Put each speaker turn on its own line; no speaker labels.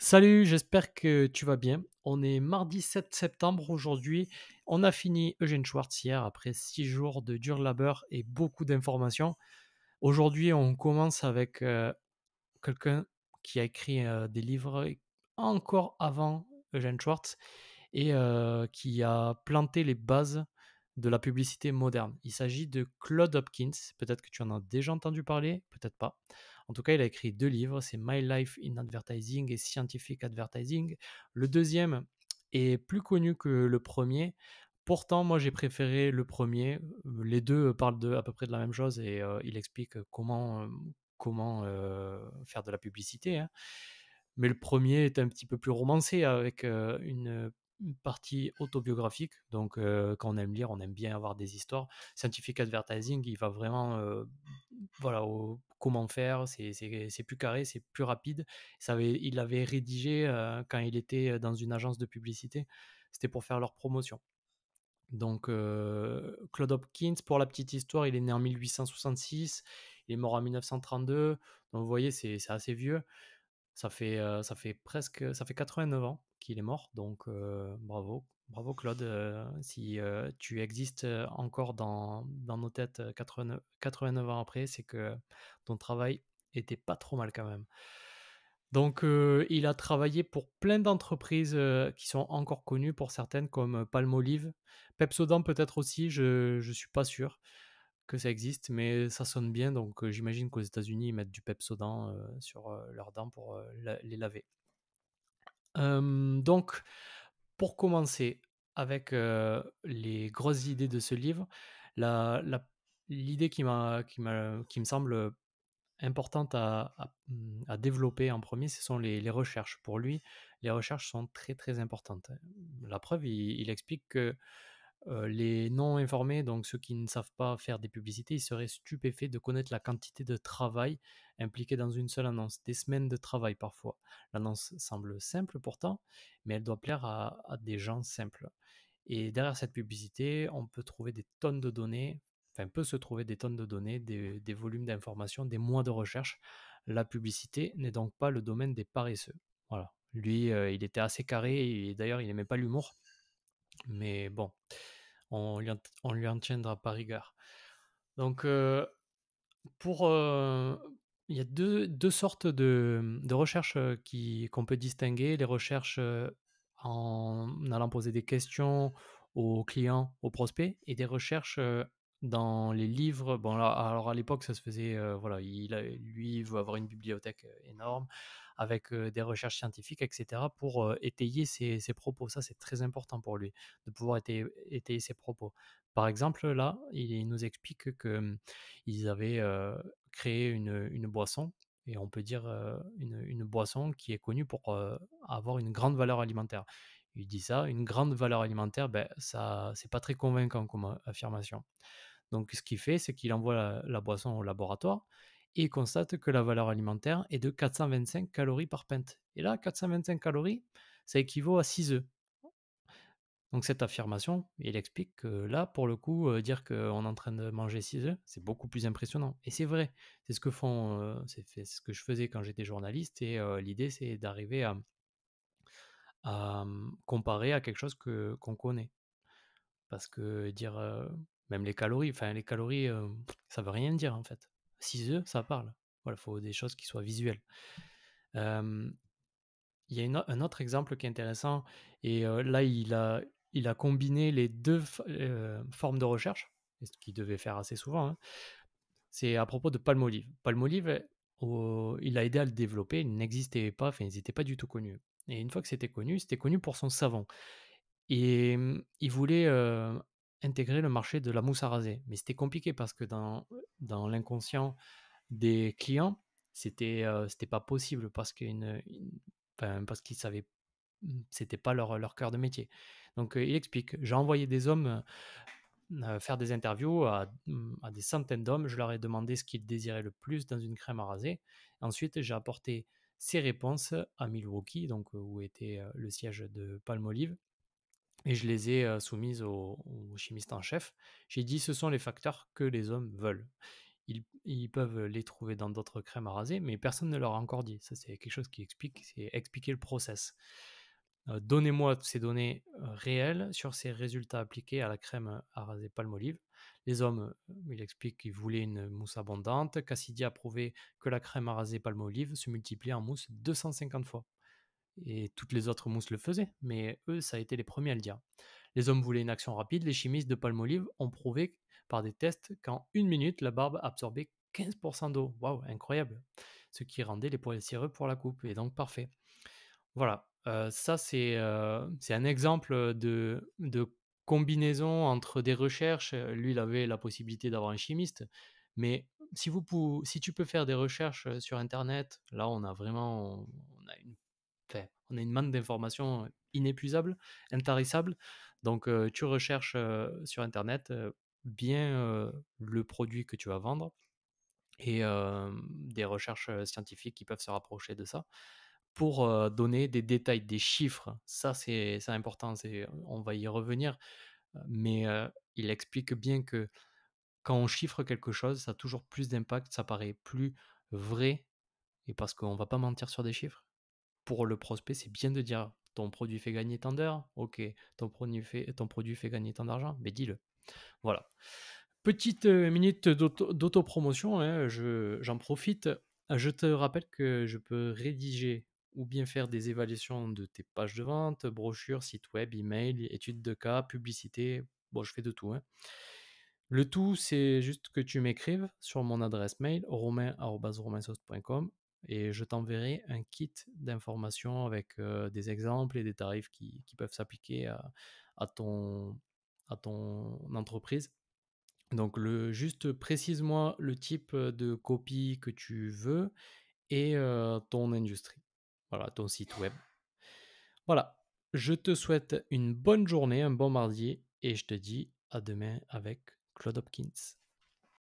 Salut, j'espère que tu vas bien. On est mardi 7 septembre aujourd'hui. On a fini Eugène Schwartz hier après 6 jours de dur labeur et beaucoup d'informations. Aujourd'hui, on commence avec quelqu'un qui a écrit des livres encore avant Eugène Schwartz et qui a planté les bases de la publicité moderne. Il s'agit de Claude Hopkins. Peut-être que tu en as déjà entendu parler, peut-être pas. En tout cas, il a écrit deux livres, c'est My Life in Advertising et Scientific Advertising. Le deuxième est plus connu que le premier. Pourtant, moi, j'ai préféré le premier. Les deux parlent à peu près de la même chose et il explique comment faire de la publicité, hein. Mais le premier est un petit peu plus romancé avec une partie autobiographique. Donc, quand on aime lire, on aime bien avoir des histoires. Scientific Advertising, il va vraiment voilà, comment faire. C'est plus carré, c'est plus rapide. Il avait rédigé quand il était dans une agence de publicité. C'était pour faire leur promotion. Donc, Claude Hopkins, pour la petite histoire, il est né en 1866, il est mort en 1932. Donc, vous voyez, c'est assez vieux. Ça fait 89 ans qu'il est mort. Donc, bravo, bravo Claude. Si tu existes encore dans nos têtes 89 ans après, c'est que ton travail était pas trop mal quand même. Donc, il a travaillé pour plein d'entreprises qui sont encore connues pour certaines, comme Palmolive. Pepsodent peut-être aussi, je ne suis pas sûr que ça existe, mais ça sonne bien. Donc, j'imagine qu'aux États-Unis, ils mettent du Pepsodent sur leurs dents pour les laver. Donc, pour commencer avec les grosses idées de ce livre, l'idée qui me semble importante à développer en premier, ce sont les recherches. Pour lui, les recherches sont très très importantes. La preuve, il explique que les non informés, donc ceux qui ne savent pas faire des publicités, ils seraient stupéfaits de connaître la quantité de travail impliqué dans une seule annonce, des semaines de travail parfois. L'annonce semble simple pourtant, mais elle doit plaire à des gens simples. Et derrière cette publicité, on peut trouver des tonnes de données, enfin peut se trouver des tonnes de données, des volumes d'informations, des mois de recherche. La publicité n'est donc pas le domaine des paresseux. Voilà. Lui, il était assez carré et d'ailleurs, il n'aimait pas l'humour. Mais bon, on lui en tiendra pas rigueur. Donc, pour, il y a deux sortes de recherches qu'on peut distinguer. Les recherches en allant poser des questions aux clients, aux prospects, et des recherches dans les livres. Bon, là, alors à l'époque, ça se faisait, voilà, lui, il veut avoir une bibliothèque énorme avec des recherches scientifiques, etc., pour étayer ses propos. Ça, c'est très important pour lui, de pouvoir étayer ses propos. Par exemple, là, il nous explique que ils avaient créé une boisson, et on peut dire une boisson qui est connue pour avoir une grande valeur alimentaire. Il dit ça, une grande valeur alimentaire, ben, ça, c'est pas très convaincant comme affirmation. Donc, ce qu'il fait, c'est qu'il envoie la boisson au laboratoire et il constate que la valeur alimentaire est de 425 calories par pinte. Et là, 425 calories, ça équivaut à 6 œufs. Donc cette affirmation, il explique que là, pour le coup, dire qu'on est en train de manger 6 œufs, c'est beaucoup plus impressionnant. Et c'est vrai, c'est ce que c'est ce que je faisais quand j'étais journaliste. Et l'idée, c'est d'arriver à comparer à quelque chose qu'on connaît. Parce que dire même les calories, ça veut rien dire en fait. 6 œufs, ça parle. Voilà, il faut des choses qui soient visuelles. Euh, Il y a un autre exemple qui est intéressant, et là, il a combiné les deux formes de recherche, et ce qu'il devait faire assez souvent, hein. C'est à propos de Palmolive. Palmolive, il a aidé à le développer, il n'existait pas, enfin, ils n'étaient pas du tout connus. Et une fois que c'était connu pour son savon. Et il voulait intégrer le marché de la mousse à raser. Mais c'était compliqué parce que dans l'inconscient des clients, c'était pas possible parce enfin, parce qu'ils savaient, c'était pas leur cœur de métier. Donc il explique, j'ai envoyé des hommes faire des interviews à des centaines d'hommes, je leur ai demandé ce qu'ils désiraient le plus dans une crème à raser. Ensuite, j'ai apporté ces réponses à Milwaukee, donc où était le siège de Palmolive, et je les ai soumises au chimiste en chef. J'ai dit, ce sont les facteurs que les hommes veulent. ils peuvent les trouver dans d'autres crèmes à raser, mais personne ne leur a encore dit. Ça, c'est quelque chose qui explique, c'est expliquer le process. Donnez-moi ces données réelles sur ces résultats appliqués à la crème à raser Palmolive. Les hommes, il explique qu'ils voulaient une mousse abondante. Cassidy a prouvé que la crème à raser Palmolive se multipliait en mousse 250 fois. Et toutes les autres mousses le faisaient, mais eux, ça a été les premiers à le dire. Les hommes voulaient une action rapide. Les chimistes de Palmolive ont prouvé par des tests qu'en une minute, la barbe absorbait 15% d'eau. Waouh, incroyable! Ce qui rendait les poils cireux pour la coupe, et donc parfait. Voilà, ça c'est un exemple de combinaison entre des recherches. Lui, il avait la possibilité d'avoir un chimiste, mais si tu peux faire des recherches, sur internet, là, on a vraiment on a une enfin, on a une manne d'informations inépuisable, intarissable. Donc, tu recherches, sur internet, bien, le produit que tu vas vendre et des recherches, scientifiques qui peuvent se rapprocher de ça pour, donner des détails, des chiffres. Ça, c'est important, on va y revenir, mais il explique bien que quand on chiffre quelque chose, ça a toujours plus d'impact, ça paraît plus vrai et parce qu'on va pas mentir sur des chiffres. Pour le prospect, c'est bien de dire: «Ton produit fait gagner tant d'heures, OK. Ton produit fait gagner tant d'argent, mais dis-le». Voilà. Petite, minute d'autopromotion, hein, j'en profite. Je te rappelle que je peux rédiger ou bien faire des évaluations de tes pages de vente, brochures, sites web, email, études de cas, publicité. Bon, je fais de tout, hein. Le tout, c'est juste que tu m'écrives sur mon adresse mail romain@romainsoft.com et je t'enverrai un kit d'informations avec, des exemples et des tarifs qui peuvent s'appliquer à ton à ton entreprise. Donc juste précise-moi le type, de copie que tu veux et ton industrie. Voilà, ton site web. Voilà, je te souhaite une bonne journée, un bon mardi et je te dis à demain avec Claude Hopkins.